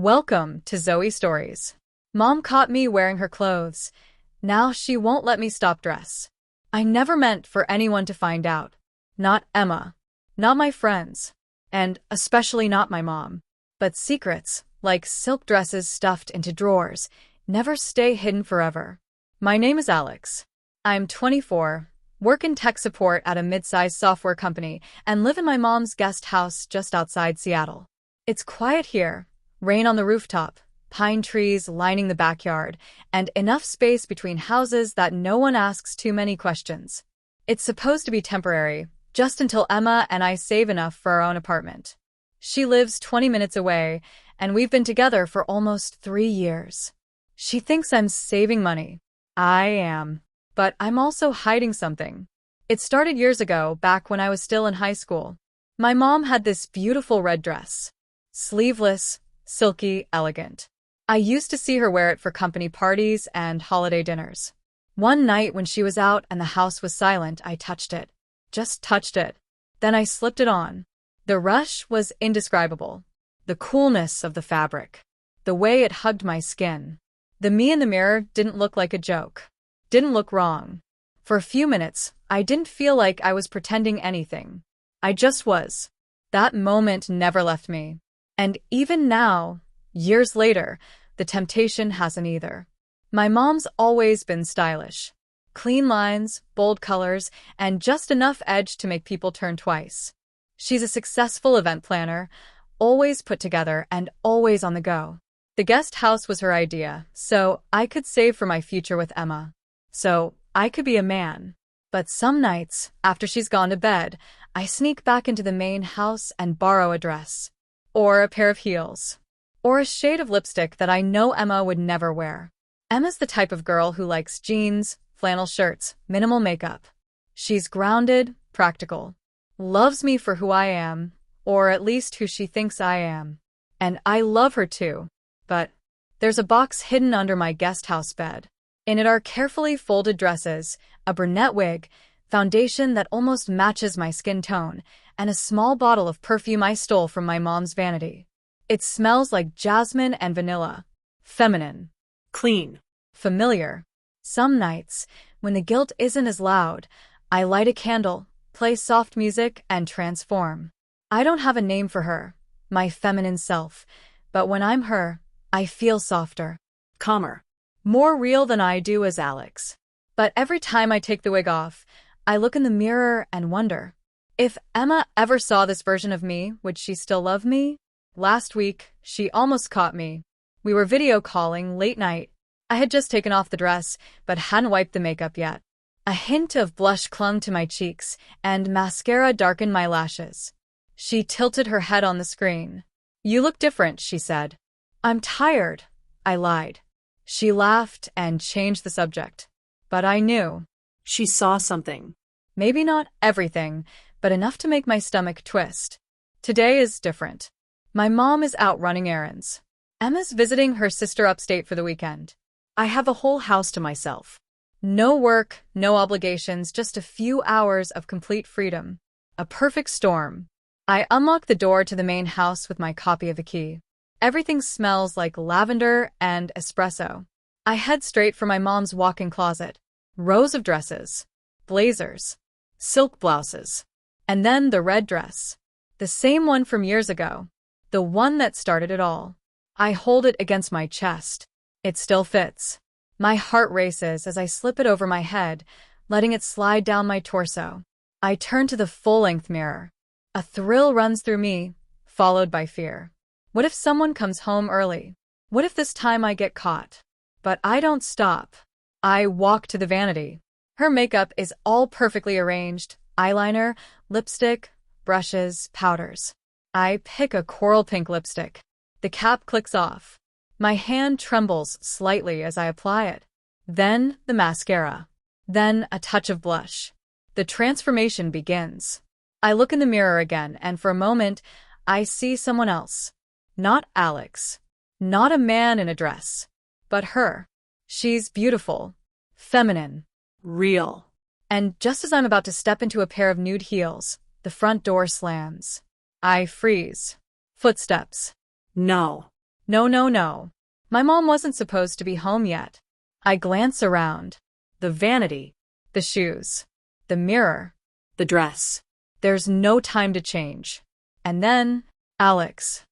Welcome to Zoe Stories. Mom caught me wearing her clothes. Now she won't let me stop dress. I never meant for anyone to find out. Not Emma. Not my friends. And especially not my mom. But secrets, like silk dresses stuffed into drawers, never stay hidden forever. My name is Alex. I'm 24, work in tech support at a mid-sized software company, and live in my mom's guest house just outside Seattle. It's quiet here. Rain on the rooftop, pine trees lining the backyard, and enough space between houses that no one asks too many questions. It's supposed to be temporary, just until Emma and I save enough for our own apartment. She lives 20 minutes away, and we've been together for almost 3 years. She thinks I'm saving money. I am. But I'm also hiding something. It started years ago, back when I was still in high school. My mom had this beautiful red dress. Sleeveless, silky, elegant. I used to see her wear it for company parties and holiday dinners. One night when she was out and the house was silent, I touched it. Just touched it. Then I slipped it on. The rush was indescribable. The coolness of the fabric. The way it hugged my skin. The me in the mirror didn't look like a joke. Didn't look wrong. For a few minutes, I didn't feel like I was pretending anything. I just was. That moment never left me. And even now, years later, the temptation hasn't either. My mom's always been stylish. Clean lines, bold colors, and just enough edge to make people turn twice. She's a successful event planner, always put together and always on the go. The guest house was her idea, so I could save for my future with Emma. So I could be a man. But some nights, after she's gone to bed, I sneak back into the main house and borrow a dress. Or a pair of heels. Or a shade of lipstick that I know Emma would never wear. Emma's the type of girl who likes jeans, flannel shirts, minimal makeup. She's grounded, practical. Loves me for who I am, or at least who she thinks I am. And I love her too. But there's a box hidden under my guest house bed. In it are carefully folded dresses, a brunette wig, foundation that almost matches my skin tone, and a small bottle of perfume I stole from my mom's vanity. It smells like jasmine and vanilla. Feminine. Clean. Familiar. Some nights, when the guilt isn't as loud, I light a candle, play soft music, and transform. I don't have a name for her, my feminine self, but when I'm her, I feel softer. Calmer. More real than I do as Alex. But every time I take the wig off, I look in the mirror and wonder, if Emma ever saw this version of me, would she still love me? Last week, she almost caught me. We were video calling late night. I had just taken off the dress, but hadn't wiped the makeup yet. A hint of blush clung to my cheeks, and mascara darkened my lashes. She tilted her head on the screen. "You look different," she said. "I'm tired," I lied. She laughed and changed the subject. But I knew. She saw something. Maybe not everything, but enough to make my stomach twist. Today is different. My mom is out running errands. Emma's visiting her sister upstate for the weekend. I have a whole house to myself. No work, no obligations, just a few hours of complete freedom. A perfect storm. I unlock the door to the main house with my copy of the key. Everything smells like lavender and espresso. I head straight for my mom's walk-in closet. Rows of dresses. Blazers. Silk blouses. And then the red dress. The same one from years ago. The one that started it all. I hold it against my chest. It still fits. My heart races as I slip it over my head, letting it slide down my torso. I turn to the full-length mirror. A thrill runs through me, followed by fear. What if someone comes home early? What if this time I get caught? But I don't stop. I walk to the vanity. Her makeup is all perfectly arranged. Eyeliner, lipstick, brushes, powders. I pick a coral pink lipstick. The cap clicks off. My hand trembles slightly as I apply it. Then the mascara. Then a touch of blush. The transformation begins. I look in the mirror again, and for a moment, I see someone else. Not Alex. Not a man in a dress. But her. She's beautiful. Feminine. Real. And just as I'm about to step into a pair of nude heels, the front door slams. I freeze. Footsteps. No. No, no, no. My mom wasn't supposed to be home yet. I glance around. The vanity. The shoes. The mirror. The dress. There's no time to change. And then, Alex.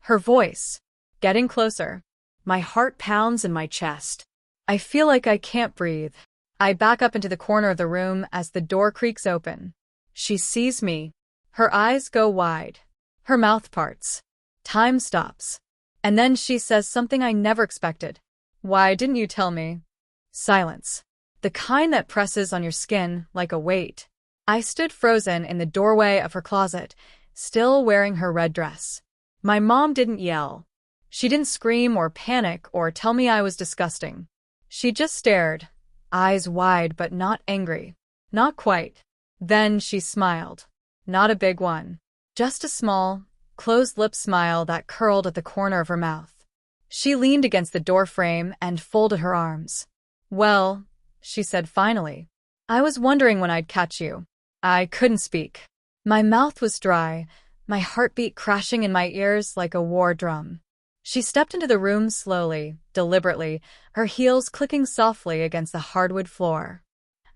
Her voice. Getting closer. My heart pounds in my chest. I feel like I can't breathe. I back up into the corner of the room as the door creaks open. She sees me. Her eyes go wide. Her mouth parts. Time stops. And then she says something I never expected. Why didn't you tell me? Silence. The kind that presses on your skin like a weight. I stood frozen in the doorway of her closet, still wearing her red dress. My mom didn't yell. She didn't scream or panic or tell me I was disgusting. She just stared, eyes wide but not angry. Not quite. Then she smiled. Not a big one. Just a small, closed-lip smile that curled at the corner of her mouth. She leaned against the door frame and folded her arms. Well, she said finally. I was wondering when I'd catch you. I couldn't speak. My mouth was dry, my heartbeat crashing in my ears like a war drum. She stepped into the room slowly, deliberately, her heels clicking softly against the hardwood floor.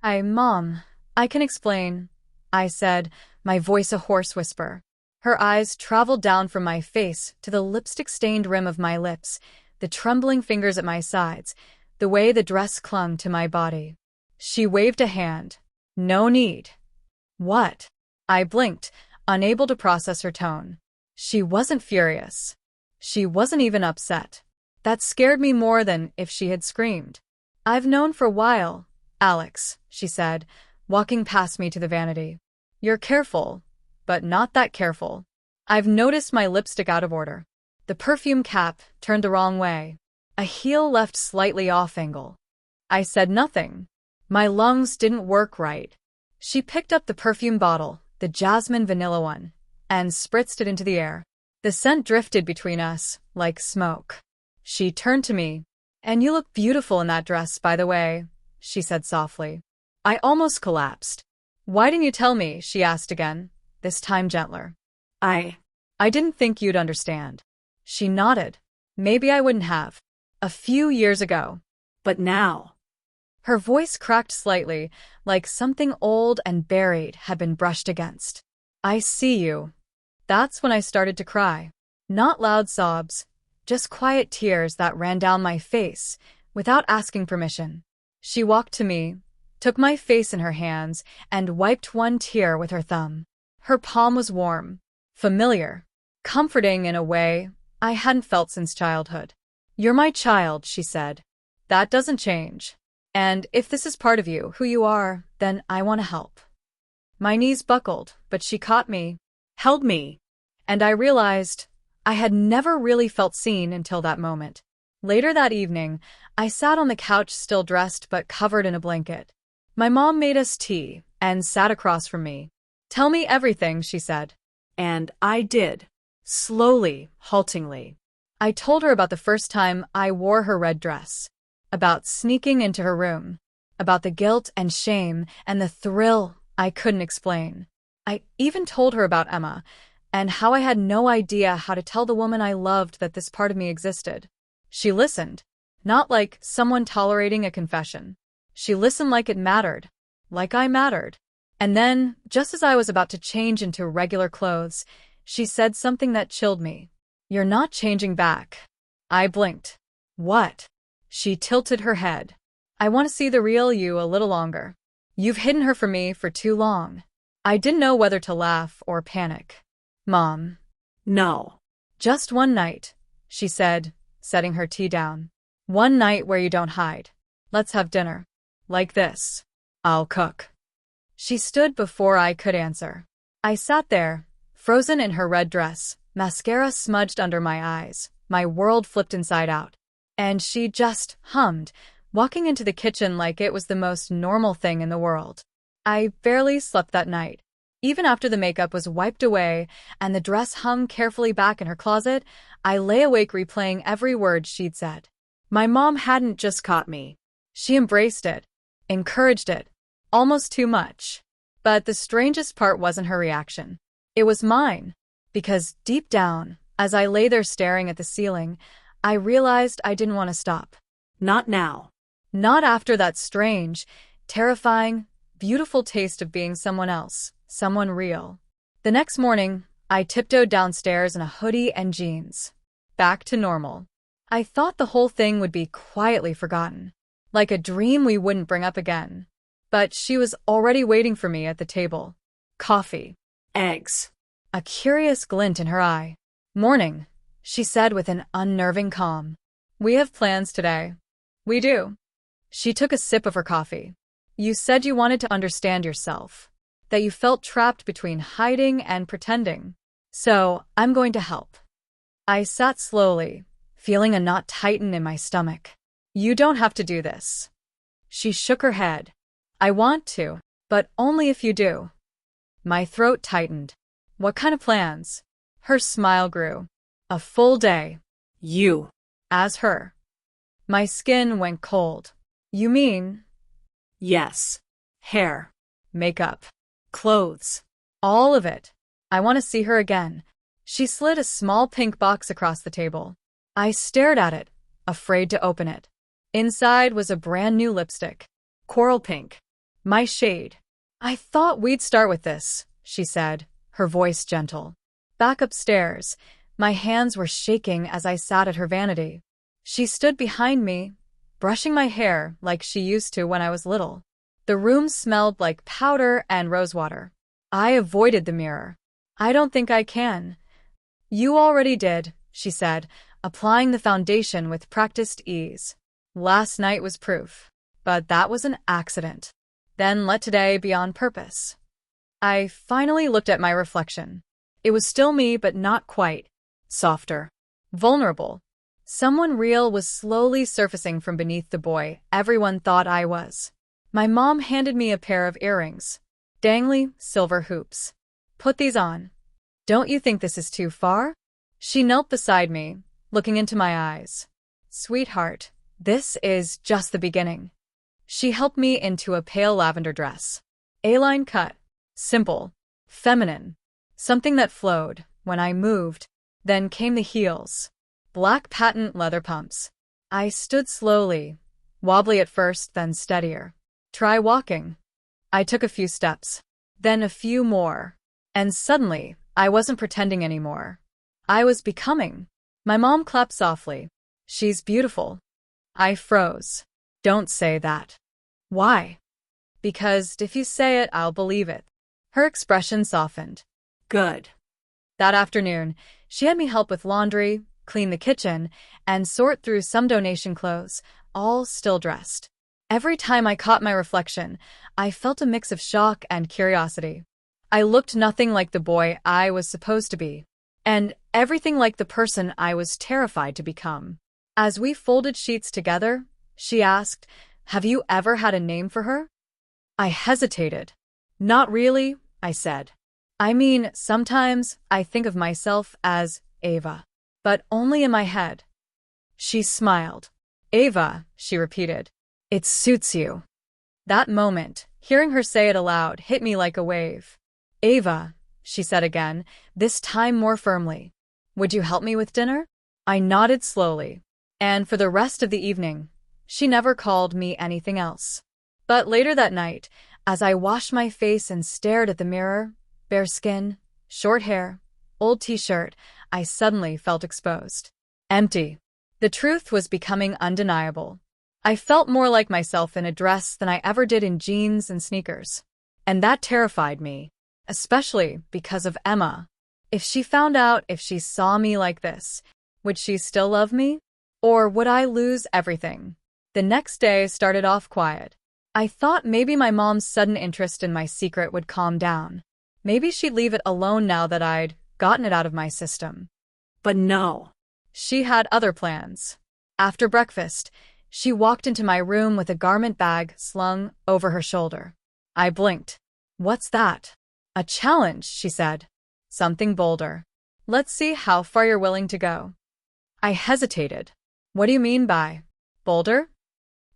Mom, I can explain, I said, my voice a hoarse whisper. Her eyes traveled down from my face to the lipstick-stained rim of my lips, the trembling fingers at my sides, the way the dress clung to my body. She waved a hand. No need. What? I blinked, unable to process her tone. She wasn't furious. She wasn't even upset. That scared me more than if she had screamed. I've known for a while, Alex, she said, walking past me to the vanity. You're careful, but not that careful. I've noticed my lipstick out of order. The perfume cap turned the wrong way. A heel left slightly off angle. I said nothing. My lungs didn't work right. She picked up the perfume bottle, the jasmine vanilla one, and spritzed it into the air. The scent drifted between us, like smoke. She turned to me. And you look beautiful in that dress, by the way, she said softly. I almost collapsed. Why didn't you tell me? She asked again, this time gentler. I didn't think you'd understand. She nodded. Maybe I wouldn't have. A few years ago. But now. Her voice cracked slightly, like something old and buried had been brushed against. I see you. That's when I started to cry. Not loud sobs, just quiet tears that ran down my face, without asking permission. She walked to me, took my face in her hands, and wiped one tear with her thumb. Her palm was warm, familiar, comforting in a way I hadn't felt since childhood. You're my child, she said. That doesn't change. And if this is part of you, who you are, then I want to help. My knees buckled, but she caught me, held me, and I realized I had never really felt seen until that moment. Later that evening, I sat on the couch still dressed but covered in a blanket. My mom made us tea and sat across from me. Tell me everything, she said. And I did. Slowly, haltingly. I told her about the first time I wore her red dress. About sneaking into her room. About the guilt and shame and the thrill I couldn't explain. I even told her about Emma, and how I had no idea how to tell the woman I loved that this part of me existed. She listened, not like someone tolerating a confession. She listened like it mattered, like I mattered. And then, just as I was about to change into regular clothes, she said something that chilled me. You're not changing back. I blinked. What? She tilted her head. I want to see the real you a little longer. You've hidden her from me for too long. I didn't know whether to laugh or panic. Mom. No. Just one night, she said, setting her tea down. One night where you don't hide. Let's have dinner. Like this. I'll cook. She stood before I could answer. I sat there, frozen in her red dress, mascara smudged under my eyes, my world flipped inside out. And she just hummed, walking into the kitchen like it was the most normal thing in the world. I barely slept that night. Even after the makeup was wiped away and the dress hung carefully back in her closet, I lay awake replaying every word she'd said. My mom hadn't just caught me. She embraced it, encouraged it, almost too much. But the strangest part wasn't her reaction. It was mine, because deep down, as I lay there staring at the ceiling, I realized I didn't want to stop. Not now. Not after that strange, terrifying, beautiful taste of being someone else, someone real. The next morning, I tiptoed downstairs in a hoodie and jeans. Back to normal. I thought the whole thing would be quietly forgotten, like a dream we wouldn't bring up again. But she was already waiting for me at the table. Coffee. Eggs. A curious glint in her eye. Morning, she said with an unnerving calm. We have plans today. We do. She took a sip of her coffee. You said you wanted to understand yourself, that you felt trapped between hiding and pretending. So, I'm going to help. I sat slowly, feeling a knot tighten in my stomach. You don't have to do this. She shook her head. I want to, but only if you do. My throat tightened. What kind of plans? Her smile grew. A full day. You. As her. My skin went cold. You mean? Yes. Hair. Makeup. Clothes. All of it. I want to see her again. She slid a small pink box across the table. I stared at it, afraid to open it. Inside was a brand new lipstick. Coral pink. My shade. I thought we'd start with this, she said, her voice gentle. Back upstairs, my hands were shaking as I sat at her vanity. She stood behind me, brushing my hair like she used to when I was little. The room smelled like powder and rosewater. I avoided the mirror. I don't think I can. You already did, she said, applying the foundation with practiced ease. Last night was proof. But that was an accident. Then let today be on purpose. I finally looked at my reflection. It was still me, but not quite. Softer. Vulnerable. Someone real was slowly surfacing from beneath the boy everyone thought I was. My mom handed me a pair of earrings. Dangly, silver hoops. Put these on. Don't you think this is too far? She knelt beside me, looking into my eyes. Sweetheart, this is just the beginning. She helped me into a pale lavender dress. A-line cut. Simple. Feminine. Something that flowed when I moved. Then came the heels. Black patent leather pumps. I stood slowly, wobbly at first, then steadier. Try walking. I took a few steps. Then a few more. And suddenly, I wasn't pretending anymore. I was becoming. My mom clapped softly. She's beautiful. I froze. Don't say that. Why? Because if you say it, I'll believe it. Her expression softened. Good. That afternoon, she had me help with laundry, clean the kitchen, and sort through some donation clothes, all still dressed. Every time I caught my reflection, I felt a mix of shock and curiosity. I looked nothing like the boy I was supposed to be, and everything like the person I was terrified to become. As we folded sheets together, she asked, "Have you ever had a name for her?" I hesitated. Not really, I said. I mean, sometimes I think of myself as Ava, but only in my head. She smiled. Ava, she repeated. It suits you. That moment, hearing her say it aloud, hit me like a wave. Ava, she said again, this time more firmly. Would you help me with dinner? I nodded slowly. And for the rest of the evening, she never called me anything else. But later that night, as I washed my face and stared at the mirror, bare skin, short hair, old t-shirt, I suddenly felt exposed. Empty. The truth was becoming undeniable. I felt more like myself in a dress than I ever did in jeans and sneakers. And that terrified me, especially because of Emma. If she found out, if she saw me like this, would she still love me? Or would I lose everything? The next day started off quiet. I thought maybe my mom's sudden interest in my secret would calm down. Maybe she'd leave it alone now that I'd gotten it out of my system. But no. She had other plans. After breakfast, she walked into my room with a garment bag slung over her shoulder. I blinked. What's that? A challenge, she said. Something bolder. Let's see how far you're willing to go. I hesitated. What do you mean by bolder?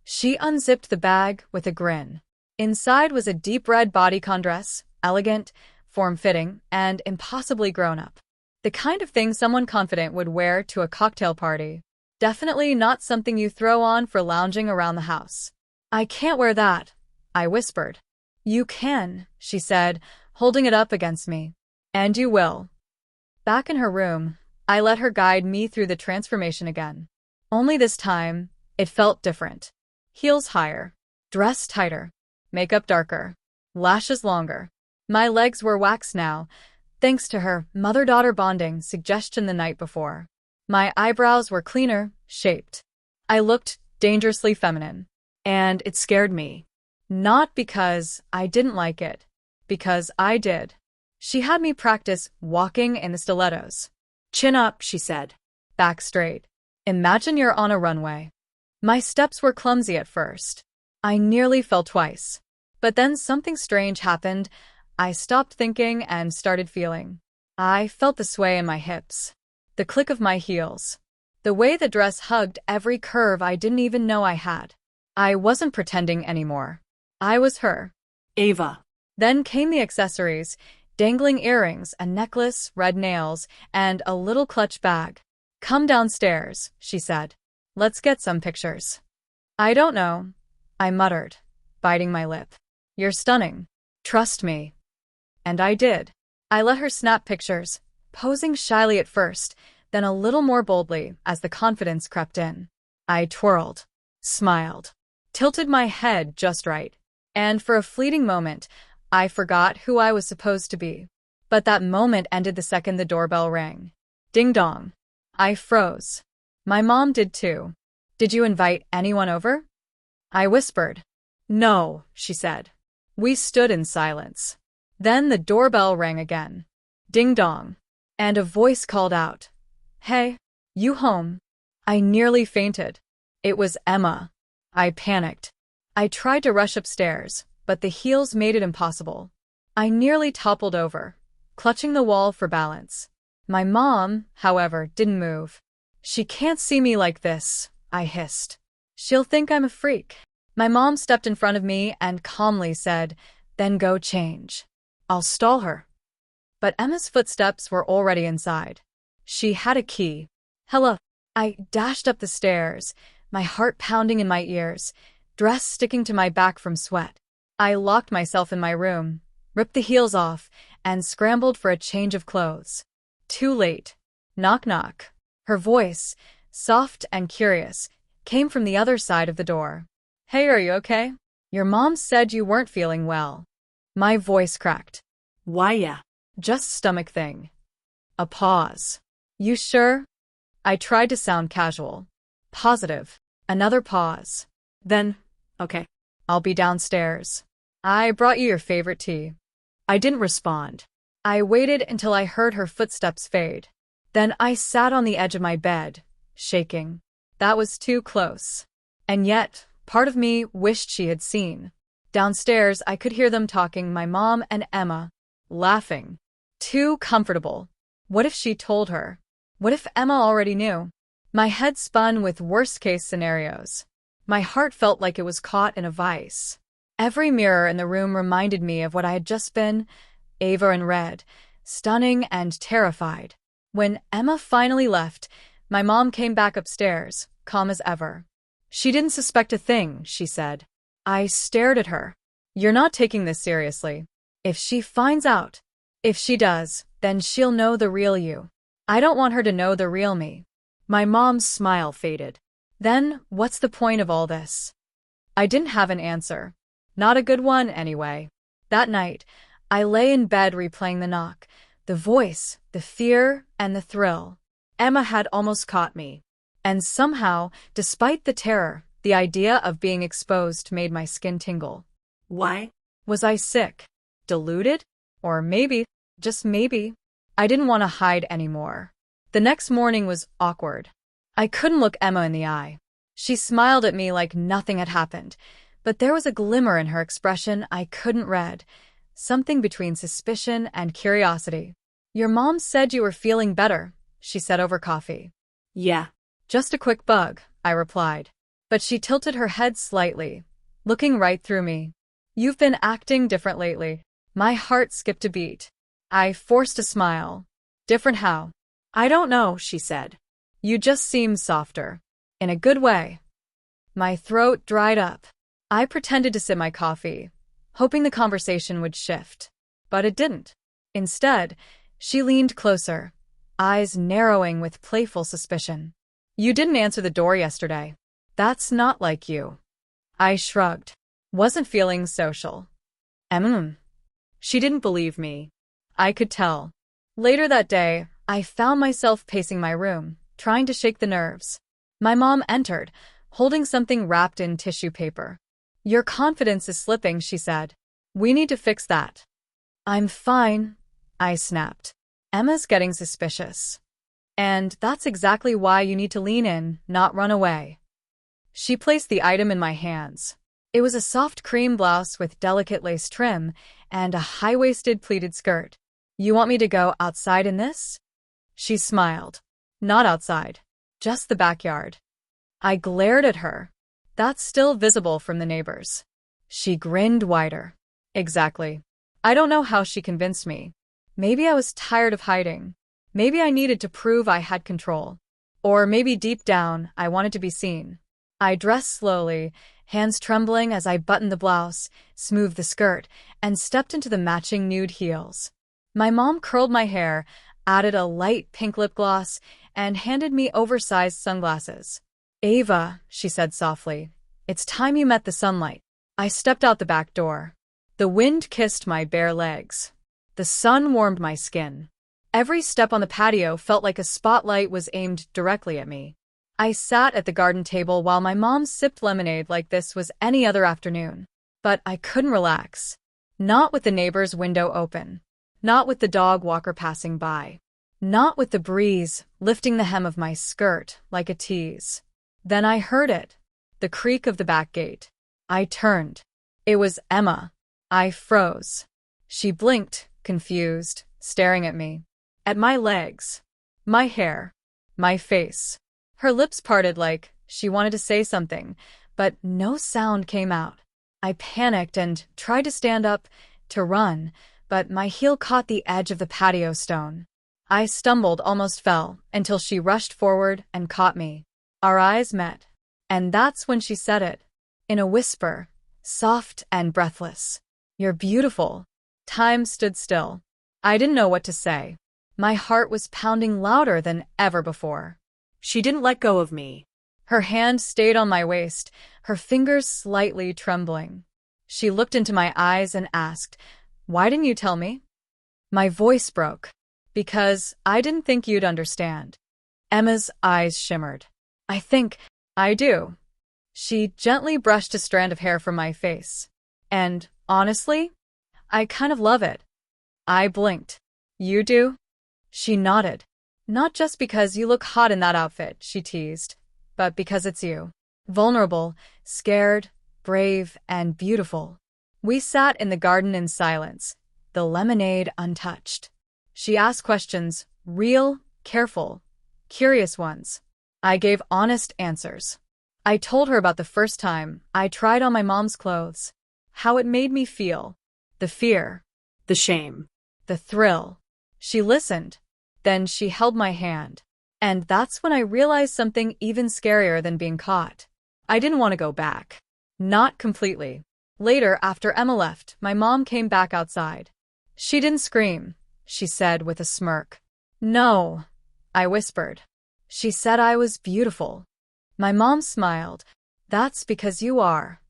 She unzipped the bag with a grin. Inside was a deep red bodycon dress, elegant, form-fitting, and impossibly grown-up. The kind of thing someone confident would wear to a cocktail party. Definitely not something you throw on for lounging around the house. I can't wear that, I whispered. You can, she said, holding it up against me. And you will. Back in her room, I let her guide me through the transformation again. Only this time, it felt different. Heels higher, dress tighter, makeup darker, lashes longer. My legs were waxed now, thanks to her mother-daughter bonding suggestion the night before. My eyebrows were cleaner, shaped. I looked dangerously feminine. And it scared me. Not because I didn't like it, because I did. She had me practice walking in the stilettos. Chin up, she said. Back straight. Imagine you're on a runway. My steps were clumsy at first. I nearly fell twice. But then something strange happened. I stopped thinking and started feeling. I felt the sway in my hips, the click of my heels, the way the dress hugged every curve I didn't even know I had. I wasn't pretending anymore. I was her. Ava. Then came the accessories, dangling earrings, a necklace, red nails, and a little clutch bag. Come downstairs, she said. Let's get some pictures. I don't know, I muttered, biting my lip. You're stunning. Trust me. And I did. I let her snap pictures, posing shyly at first, then a little more boldly as the confidence crept in. I twirled, smiled, tilted my head just right, and for a fleeting moment, I forgot who I was supposed to be. But that moment ended the second the doorbell rang. Ding dong. I froze. My mom did too. Did you invite anyone over? I whispered. No, she said. We stood in silence. Then the doorbell rang again. Ding dong. And a voice called out. Hey, you home? I nearly fainted. It was Emma. I panicked. I tried to rush upstairs, but the heels made it impossible. I nearly toppled over, clutching the wall for balance. My mom, however, didn't move. She can't see me like this, I hissed. She'll think I'm a freak. My mom stepped in front of me and calmly said, then go change. I'll stall her. But Emma's footsteps were already inside. She had a key. Hello. I dashed up the stairs, my heart pounding in my ears, dress sticking to my back from sweat. I locked myself in my room, ripped the heels off, and scrambled for a change of clothes. Too late. Knock knock. Her voice, soft and curious, came from the other side of the door. Hey, are you okay? Your mom said you weren't feeling well. My voice cracked. Why, yeah. Just stomach thing. A pause. You sure? I tried to sound casual. Positive. Another pause. Then, okay. I'll be downstairs. I brought you your favorite tea. I didn't respond. I waited until I heard her footsteps fade. Then I sat on the edge of my bed, shaking. That was too close. And yet, part of me wished she had seen. Downstairs, I could hear them talking, my mom and Emma, laughing. Too comfortable. What if she told her? What if Emma already knew? My head spun with worst-case scenarios. My heart felt like it was caught in a vice. Every mirror in the room reminded me of what I had just been, Ava in red, stunning and terrified. When Emma finally left, my mom came back upstairs, calm as ever. She didn't suspect a thing, she said. I stared at her. You're not taking this seriously. If she finds out, if she does, then she'll know the real you. I don't want her to know the real me. My mom's smile faded. Then, what's the point of all this? I didn't have an answer. Not a good one, anyway. That night, I lay in bed replaying the knock, the voice, the fear, and the thrill. Emma had almost caught me. And somehow, despite the terror, the idea of being exposed made my skin tingle. Why? Was I sick? Deluded? Or maybe, just maybe, I didn't want to hide anymore. The next morning was awkward. I couldn't look Emma in the eye. She smiled at me like nothing had happened, but there was a glimmer in her expression I couldn't read, something between suspicion and curiosity. Your mom said you were feeling better, she said over coffee. Yeah. Just a quick bug, I replied. But she tilted her head slightly, looking right through me. You've been acting different lately. My heart skipped a beat. I forced a smile. Different how? I don't know, she said. You just seem softer. In a good way. My throat dried up. I pretended to sip my coffee, hoping the conversation would shift. But it didn't. Instead, she leaned closer, eyes narrowing with playful suspicion. You didn't answer the door yesterday. That's not like you. I shrugged. Wasn't feeling social. She didn't believe me. I could tell. Later that day, I found myself pacing my room, trying to shake the nerves. My mom entered, holding something wrapped in tissue paper. Your confidence is slipping, she said. We need to fix that. I'm fine, I snapped. Emma's getting suspicious. And that's exactly why you need to lean in, not run away. She placed the item in my hands. It was a soft cream blouse with delicate lace trim and a high-waisted pleated skirt. You want me to go outside in this? She smiled. Not outside. Just the backyard. I glared at her. That's still visible from the neighbors. She grinned wider. Exactly. I don't know how she convinced me. Maybe I was tired of hiding. Maybe I needed to prove I had control. Or maybe deep down, I wanted to be seen. I dressed slowly, hands trembling as I buttoned the blouse, smoothed the skirt, and stepped into the matching nude heels. My mom curled my hair, added a light pink lip gloss, and handed me oversized sunglasses. Ava, she said softly, it's time you met the sunlight. I stepped out the back door. The wind kissed my bare legs. The sun warmed my skin. Every step on the patio felt like a spotlight was aimed directly at me. I sat at the garden table while my mom sipped lemonade like this was any other afternoon. But I couldn't relax. Not with the neighbor's window open. Not with the dog walker passing by. Not with the breeze lifting the hem of my skirt like a tease. Then I heard it. The creak of the back gate. I turned. It was Emma. I froze. She blinked, confused, staring at me. At my legs. My hair. My face. Her lips parted like she wanted to say something, but no sound came out. I panicked and tried to stand up, to run, but my heel caught the edge of the patio stone. I stumbled, almost fell, until she rushed forward and caught me. Our eyes met. And that's when she said it. In a whisper, soft and breathless. You're beautiful. Time stood still. I didn't know what to say. My heart was pounding louder than ever before. She didn't let go of me. Her hand stayed on my waist, her fingers slightly trembling. She looked into my eyes and asked, Why didn't you tell me? My voice broke. Because I didn't think you'd understand. Emma's eyes shimmered. I do. She gently brushed a strand of hair from my face. And, honestly, I kind of love it. I blinked. You do? She nodded. Not just because you look hot in that outfit, she teased, but because it's you. Vulnerable, scared, brave, and beautiful. We sat in the garden in silence, the lemonade untouched. She asked questions, real, careful, curious ones. I gave honest answers. I told her about the first time I tried on my mom's clothes, how it made me feel, the fear, the shame, the thrill. She listened. Then she held my hand. And that's when I realized something even scarier than being caught. I didn't want to go back. Not completely. Later, after Emma left, my mom came back outside. She didn't scream, she said with a smirk. No, I whispered. She said I was beautiful. My mom smiled. That's because you are.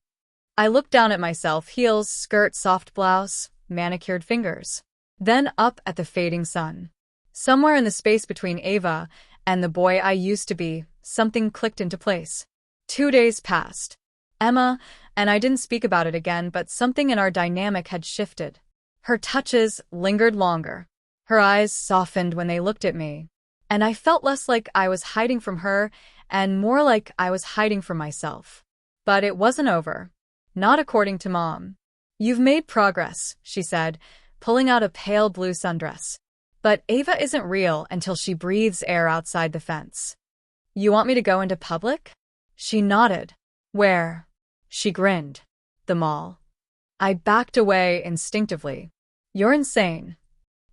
I looked down at myself, heels, skirt, soft blouse, manicured fingers. Then up at the fading sun. Somewhere in the space between Ava and the boy I used to be, something clicked into place. 2 days passed. Emma and I didn't speak about it again, but something in our dynamic had shifted. Her touches lingered longer. Her eyes softened when they looked at me. And I felt less like I was hiding from her and more like I was hiding from myself. But it wasn't over. Not according to Mom. You've made progress, she said, pulling out a pale blue sundress. But Ava isn't real until she breathes air outside the fence. You want me to go into public? She nodded. Where? She grinned. The mall. I backed away instinctively. You're insane.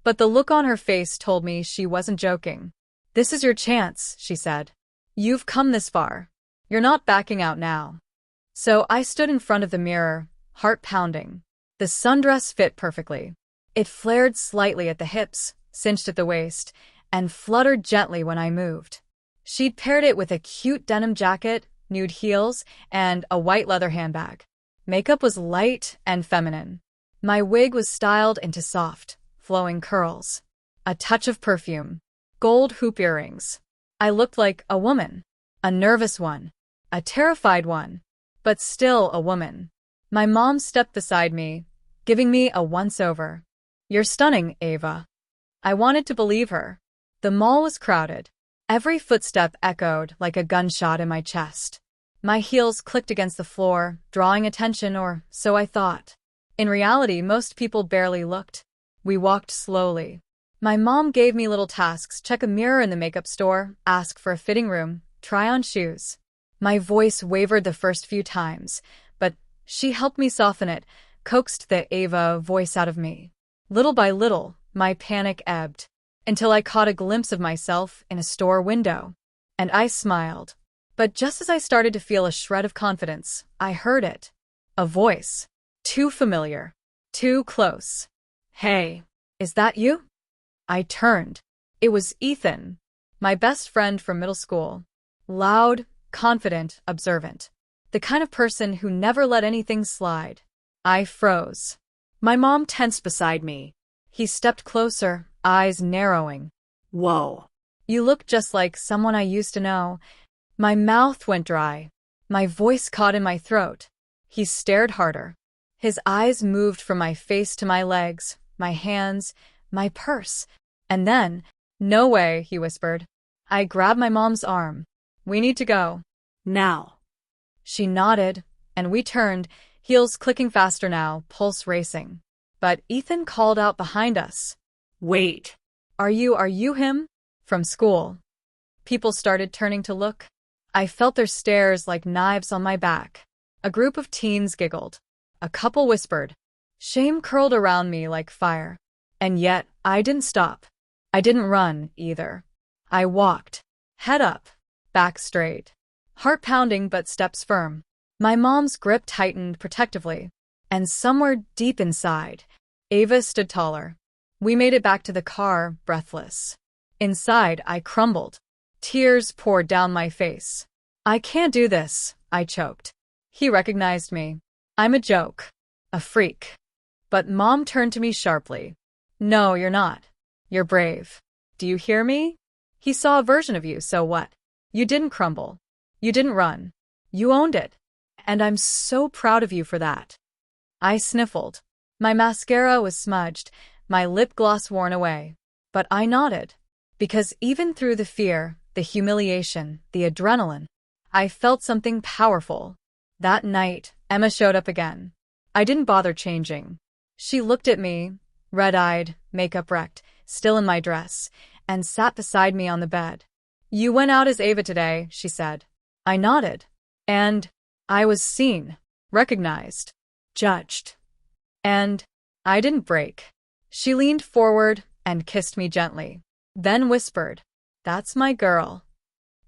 But the look on her face told me she wasn't joking. This is your chance, she said. You've come this far. You're not backing out now. So I stood in front of the mirror, heart pounding. The sundress fit perfectly. It flared slightly at the hips, cinched at the waist, and fluttered gently when I moved. She'd paired it with a cute denim jacket, nude heels, and a white leather handbag. Makeup was light and feminine. My wig was styled into soft, flowing curls. A touch of perfume. Gold hoop earrings. I looked like a woman. A nervous one. A terrified one. But still a woman. My mom stepped beside me, giving me a once-over. You're stunning, Ava. I wanted to believe her. The mall was crowded. Every footstep echoed like a gunshot in my chest. My heels clicked against the floor, drawing attention, or so I thought. In reality, most people barely looked. We walked slowly. My mom gave me little tasks: check a mirror in the makeup store, ask for a fitting room, try on shoes. My voice wavered the first few times, but she helped me soften it, coaxed the Ava voice out of me. Little by little, my panic ebbed, until I caught a glimpse of myself in a store window. And I smiled. But just as I started to feel a shred of confidence, I heard it. A voice. Too familiar. Too close. Hey, is that you? I turned. It was Ethan, my best friend from middle school. Loud, confident, observant. The kind of person who never let anything slide. I froze. My mom tensed beside me. He stepped closer, eyes narrowing. Whoa. You look just like someone I used to know. My mouth went dry. My voice caught in my throat. He stared harder. His eyes moved from my face to my legs, my hands, my purse. And then, no way, he whispered. I grabbed my mom's arm. We need to go. Now. She nodded, and we turned, heels clicking faster now, pulse racing. But Ethan called out behind us. Wait. Are you him? From school. People started turning to look. I felt their stares like knives on my back. A group of teens giggled. A couple whispered. Shame curled around me like fire. And yet, I didn't stop. I didn't run, either. I walked. Head up. Back straight. Heart pounding but steps firm. My mom's grip tightened protectively. And somewhere deep inside, Ava stood taller. We made it back to the car, breathless. Inside, I crumbled. Tears poured down my face. I can't do this, I choked. He recognized me. I'm a joke. A freak. But Mom turned to me sharply. No, you're not. You're brave. Do you hear me? He saw a version of you, so what? You didn't crumble. You didn't run. You owned it. And I'm so proud of you for that. I sniffled. My mascara was smudged, my lip gloss worn away. But I nodded. Because even through the fear, the humiliation, the adrenaline, I felt something powerful. That night, Emma showed up again. I didn't bother changing. She looked at me, red-eyed, makeup wrecked, still in my dress, and sat beside me on the bed. You went out as Ava today, she said. I nodded. And I was seen, recognized, judged. And I didn't break. She leaned forward and kissed me gently, then whispered, That's my girl.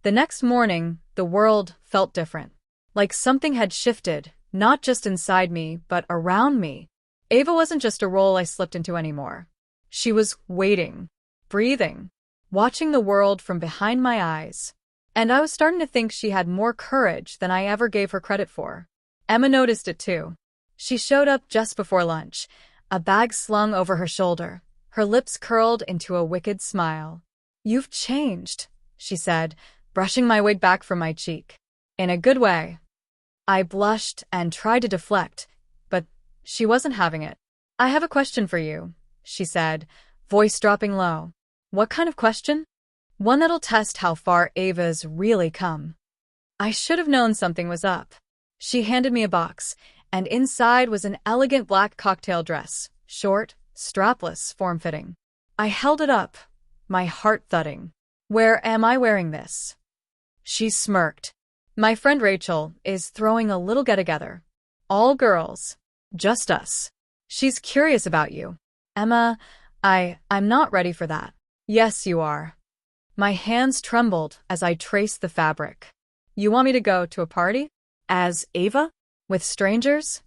The next morning, the world felt different. Like something had shifted, not just inside me, but around me. Ava wasn't just a role I slipped into anymore. She was waiting, breathing, watching the world from behind my eyes. And I was starting to think she had more courage than I ever gave her credit for. Emma noticed it too. She showed up just before lunch, a bag slung over her shoulder, her lips curled into a wicked smile. You've changed, she said, brushing my wig back from my cheek. In a good way. I blushed and tried to deflect, but she wasn't having it. I have a question for you, she said, voice dropping low. What kind of question? One that'll test how far Ava's really come. I should have known something was up. She handed me a box, and inside was an elegant black cocktail dress, short, strapless, form-fitting. I held it up, my heart thudding. Where am I wearing this? She smirked. My friend Rachel is throwing a little get-together. All girls. Just us. She's curious about you. Emma, I'm not ready for that. Yes, you are. My hands trembled as I traced the fabric. You want me to go to a party? As Ava? With strangers?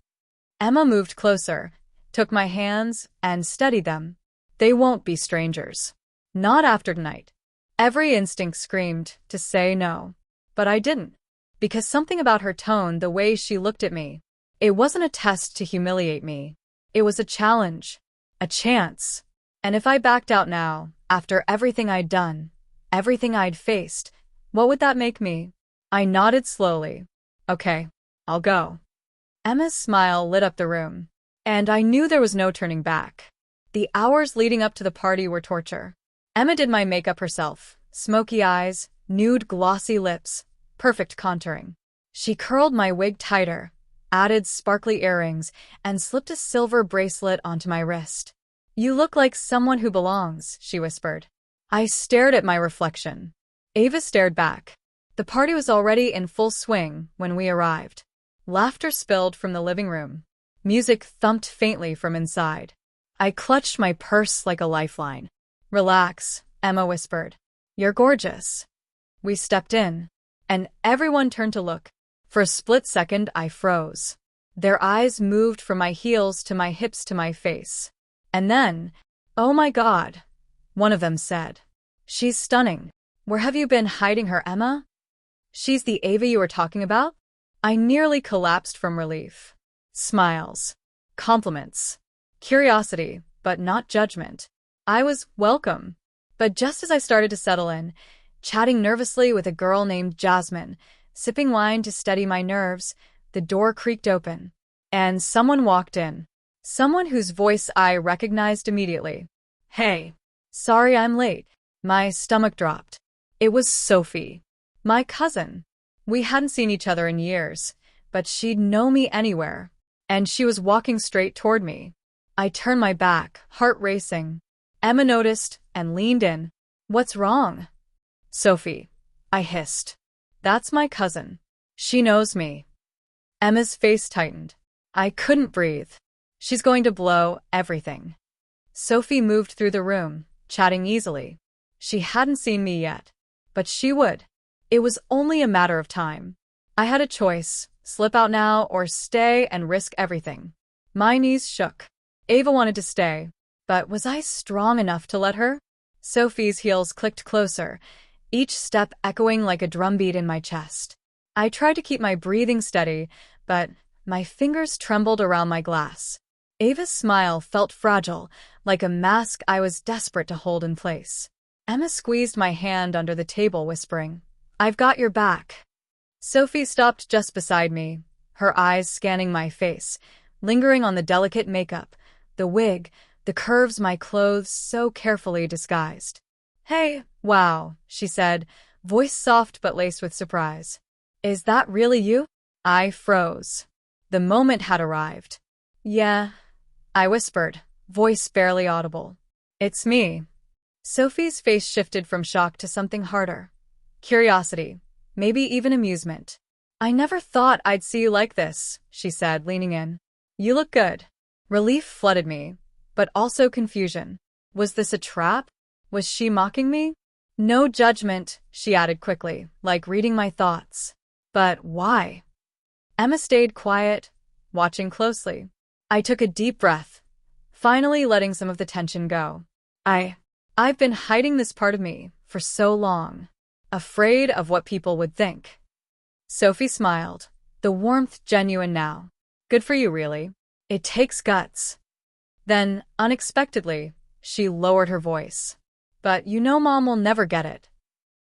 Emma moved closer, took my hands, and steadied them. They won't be strangers. Not after tonight. Every instinct screamed to say no. But I didn't. Because something about her tone, the way she looked at me, it wasn't a test to humiliate me. It was a challenge. A chance. And if I backed out now, after everything I'd done, everything I'd faced, what would that make me? I nodded slowly. Okay, I'll go. Emma's smile lit up the room, and I knew there was no turning back. The hours leading up to the party were torture. Emma did my makeup herself, smoky eyes, nude glossy lips, perfect contouring. She curled my wig tighter, added sparkly earrings, and slipped a silver bracelet onto my wrist. You look like someone who belongs, she whispered. I stared at my reflection. Ava stared back. The party was already in full swing when we arrived. Laughter spilled from the living room. Music thumped faintly from inside. I clutched my purse like a lifeline. Relax, Emma whispered. You're gorgeous. We stepped in, and everyone turned to look. For a split second, I froze. Their eyes moved from my heels to my hips to my face. And then, oh my God, one of them said. She's stunning. Where have you been hiding her, Emma? She's the Ava you were talking about? I nearly collapsed from relief. Smiles. Compliments. Curiosity, but not judgment. I was welcome. But just as I started to settle in, chatting nervously with a girl named Jasmine, sipping wine to steady my nerves, the door creaked open. And someone walked in. Someone whose voice I recognized immediately. Hey. Sorry I'm late. My stomach dropped. It was Sophie. My cousin. We hadn't seen each other in years, but she'd know me anywhere. And she was walking straight toward me. I turned my back, heart racing. Emma noticed and leaned in. What's wrong? Sophie. I hissed. That's my cousin. She knows me. Emma's face tightened. I couldn't breathe. She's going to blow everything. Sophie moved through the room, chatting easily. She hadn't seen me yet, but she would. It was only a matter of time. I had a choice, slip out now or stay and risk everything. My knees shook. Ava wanted to stay, but was I strong enough to let her? Sophie's heels clicked closer, each step echoing like a drumbeat in my chest. I tried to keep my breathing steady, but my fingers trembled around my glass. Ava's smile felt fragile, like a mask I was desperate to hold in place. Emma squeezed my hand under the table, whispering, I've got your back. Sophie stopped just beside me, her eyes scanning my face, lingering on the delicate makeup, the wig, the curves my clothes so carefully disguised. Hey, wow, she said, voice soft but laced with surprise. Is that really you? I froze. The moment had arrived. Yeah, I whispered, voice barely audible. It's me. Sophie's face shifted from shock to something harder. Curiosity, maybe even amusement. I never thought I'd see you like this, she said, leaning in. You look good. Relief flooded me, but also confusion. Was this a trap? Was she mocking me? No judgment, she added quickly, like reading my thoughts. But why? Emma stayed quiet, watching closely. I took a deep breath, finally letting some of the tension go. I've been hiding this part of me for so long, afraid of what people would think. Sophie smiled, the warmth genuine now. Good for you, really. It takes guts. Then, unexpectedly, she lowered her voice. But you know Mom will never get it.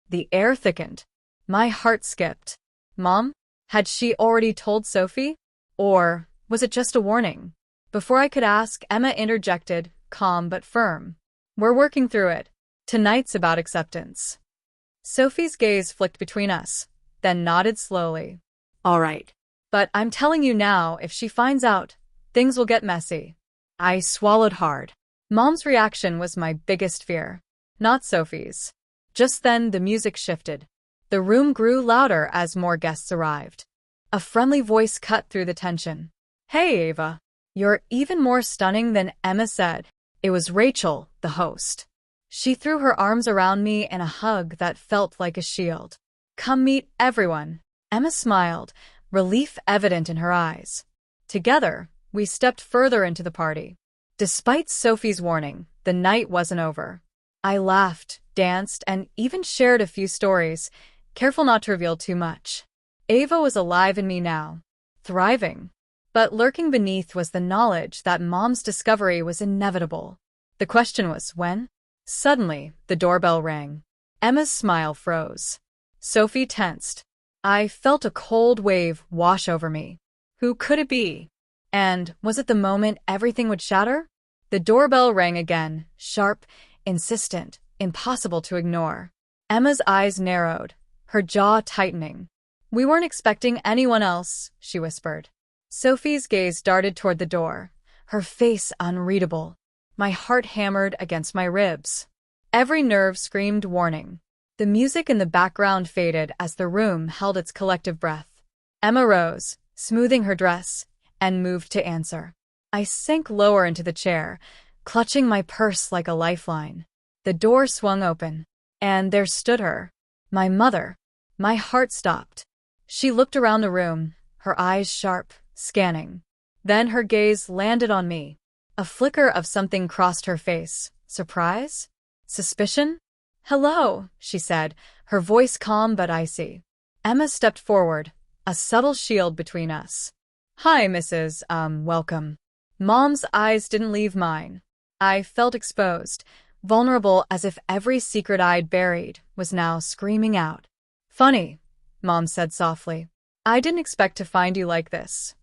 The air thickened. My heart skipped. Mom? Had she already told Sophie? Or was it just a warning? Before I could ask, Emma interjected, calm but firm. We're working through it. Tonight's about acceptance. Sophie's gaze flicked between us, then nodded slowly. All right. But I'm telling you now, if she finds out, things will get messy. I swallowed hard. Mom's reaction was my biggest fear, not Sophie's. Just then, the music shifted. The room grew louder as more guests arrived. A friendly voice cut through the tension. Hey, Ava. You're even more stunning than Emma said. It was Rachel, the host. She threw her arms around me in a hug that felt like a shield. Come meet everyone. Emma smiled, relief evident in her eyes. Together, we stepped further into the party. Despite Sophie's warning, the night wasn't over. I laughed, danced, and even shared a few stories, careful not to reveal too much. Ava was alive in me now, thriving. But lurking beneath was the knowledge that Mom's discovery was inevitable. The question was when? Suddenly, the doorbell rang. Emma's smile froze. Sophie tensed. I felt a cold wave wash over me. Who could it be? And was it the moment everything would shatter? The doorbell rang again, sharp, insistent, impossible to ignore. Emma's eyes narrowed, her jaw tightening. We weren't expecting anyone else, she whispered. Sophie's gaze darted toward the door, her face unreadable. My heart hammered against my ribs. Every nerve screamed warning. The music in the background faded as the room held its collective breath. Emma rose, smoothing her dress, and moved to answer. I sank lower into the chair, clutching my purse like a lifeline. The door swung open, and there stood her, my mother. My heart stopped. She looked around the room, her eyes sharp, scanning. Then her gaze landed on me. A flicker of something crossed her face. Surprise? Suspicion? Hello, she said, her voice calm but icy. Emma stepped forward, a subtle shield between us. Hi, Mrs. Welcome. Mom's eyes didn't leave mine. I felt exposed, vulnerable as if every secret I'd buried was now screaming out. Funny, Mom said softly. I didn't expect to find you like this.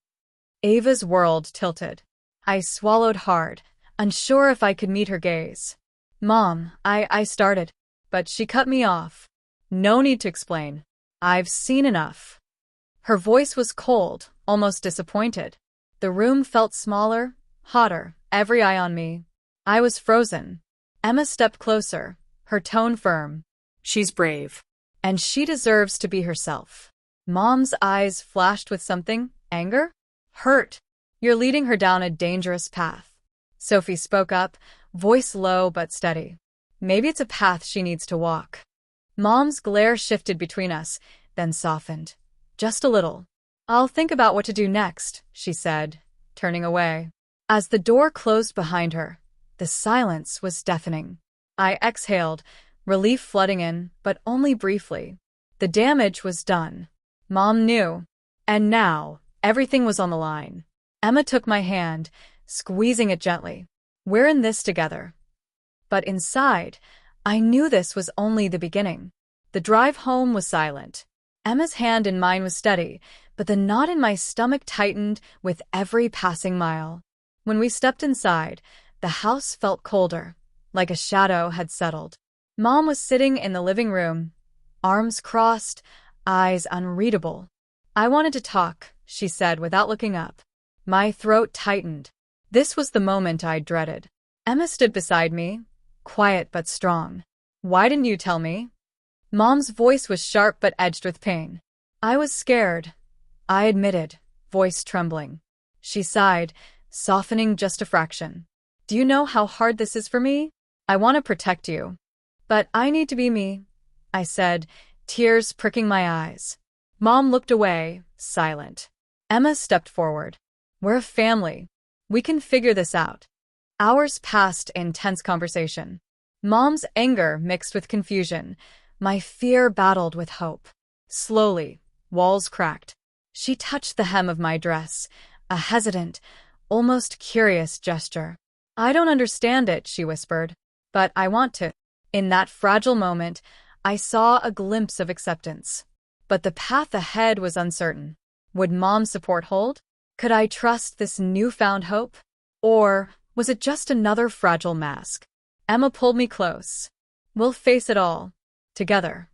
Ava's world tilted. I swallowed hard, unsure if I could meet her gaze. Mom, I started, but she cut me off. No need to explain. I've seen enough. Her voice was cold, almost disappointed. The room felt smaller, hotter, every eye on me. I was frozen. Emma stepped closer, her tone firm. She's brave. And she deserves to be herself. Mom's eyes flashed with something, anger? Hurt. You're leading her down a dangerous path. Sophie spoke up, voice low but steady. Maybe it's a path she needs to walk. Mom's glare shifted between us, then softened. Just a little. I'll think about what to do next, she said, turning away. As the door closed behind her, the silence was deafening. I exhaled, relief flooding in, but only briefly. The damage was done. Mom knew. And now, everything was on the line. Emma took my hand, squeezing it gently. We're in this together. But inside, I knew this was only the beginning. The drive home was silent. Emma's hand in mine was steady, but the knot in my stomach tightened with every passing mile. When we stepped inside, the house felt colder, like a shadow had settled. Mom was sitting in the living room, arms crossed, eyes unreadable. I wanted to talk, she said without looking up. My throat tightened. This was the moment I dreaded. Emma stood beside me, quiet but strong. Why didn't you tell me? Mom's voice was sharp but edged with pain. I was scared, I admitted, voice trembling. She sighed, softening just a fraction. Do you know how hard this is for me? I want to protect you. But I need to be me, I said, tears pricking my eyes. Mom looked away, silent. Emma stepped forward. We're a family. We can figure this out. Hours passed in tense conversation. Mom's anger mixed with confusion. My fear battled with hope. Slowly, walls cracked. She touched the hem of my dress, a hesitant, almost curious gesture. I don't understand it, she whispered, but I want to. In that fragile moment, I saw a glimpse of acceptance. But the path ahead was uncertain. Would Mom's support hold? Could I trust this newfound hope? Or was it just another fragile mask? Emma pulled me close. We'll face it all. Together.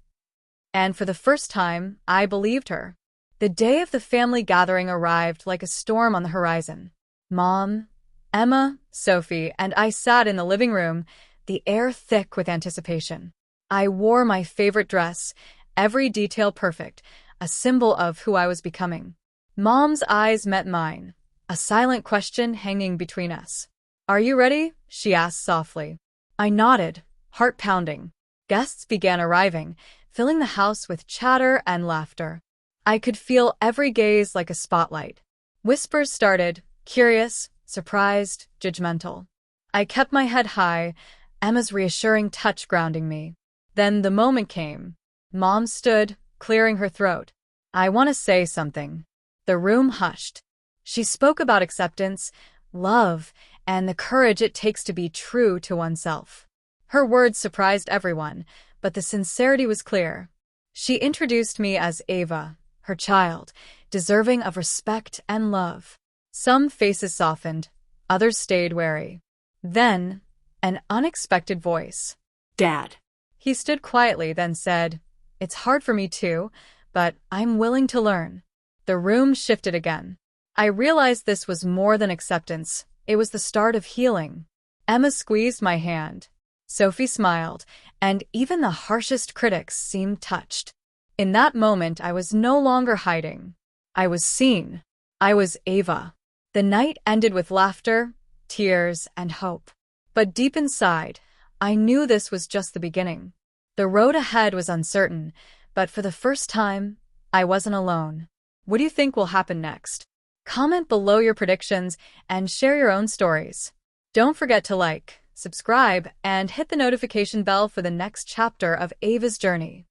And for the first time, I believed her. The day of the family gathering arrived like a storm on the horizon. Mom, Emma, Sophie, and I sat in the living room, the air thick with anticipation. I wore my favorite dress, every detail perfect, a symbol of who I was becoming. Mom's eyes met mine, a silent question hanging between us. Are you ready? She asked softly. I nodded, heart pounding. Guests began arriving, filling the house with chatter and laughter. I could feel every gaze like a spotlight. Whispers started, curious, surprised, judgmental. I kept my head high, Emma's reassuring touch grounding me. Then the moment came. Mom stood, clearing her throat. "I want to say something." The room hushed. She spoke about acceptance, love, and the courage it takes to be true to oneself. Her words surprised everyone, but the sincerity was clear. She introduced me as Ava, her child, deserving of respect and love. Some faces softened, others stayed wary. Then, an unexpected voice. Dad. He stood quietly, then said, "It's hard for me too, but I'm willing to learn." The room shifted again. I realized this was more than acceptance. It was the start of healing. Emma squeezed my hand. Sophie smiled, and even the harshest critics seemed touched. In that moment, I was no longer hiding. I was seen. I was Ava. The night ended with laughter, tears, and hope. But deep inside, I knew this was just the beginning. The road ahead was uncertain, but for the first time, I wasn't alone. What do you think will happen next? Comment below your predictions and share your own stories. Don't forget to like, subscribe, and hit the notification bell for the next chapter of Ava's journey.